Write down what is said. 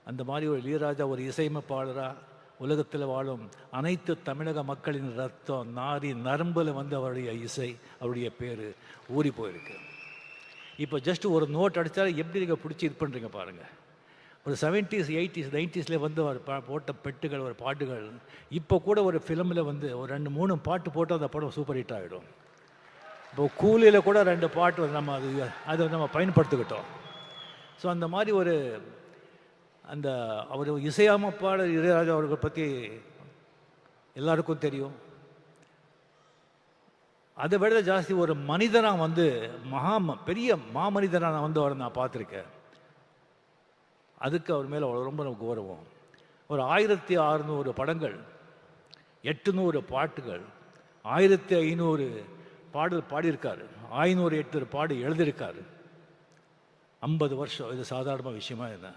அந்த மாதிரி ஒரு இளையராஜா ஒரு இசையமைப்பாளராக உலகத்தில் வாழும் அனைத்து தமிழக மக்களின் ரத்தம் நாரி நரம்பில் வந்து அவருடைய இசை, அவருடைய பேர் ஊறி போயிருக்கு. இப்போ ஜஸ்ட் ஒரு நோட் அடித்தாலும் எப்படி நீங்கள் பிடிச்சி இது பண்ணுறீங்க பாருங்கள். ஒரு 70s 80s 90s வந்து ஒரு போட்ட பெட்டுகள், ஒரு பாட்டுகள் இப்போ கூட ஒரு ஃபிலிமில் வந்து ஒரு 2-3 பாட்டு போட்டு அந்த படம் சூப்பர் ஹிட் ஆகிடும். இப்போ கூலியில் கூட 2 பாட்டு நம்ம அதை நம்ம பயன்படுத்திக்கிட்டோம். ஸோ அந்த மாதிரி ஒரு அந்த அவர் இசையமைப்பாளர் இளையராஜா அவர்களை பற்றி எல்லாருக்கும் தெரியும். அதை விட ஜாஸ்தி ஒரு மனிதனாக வந்து பெரிய மாமனிதனாக வந்து அவரை நான் பார்த்துருக்கேன். அதுக்கு அவர் மேலே ரொம்ப கௌரவம். ஒரு 1600 படங்கள், 800 பாட்டுகள், 1500 பாடல் பாடியிருக்காரு, 500 800 பாடு எழுதியிருக்காரு. 50 வருஷம் இது சாதாரண விஷயமா இல்லை.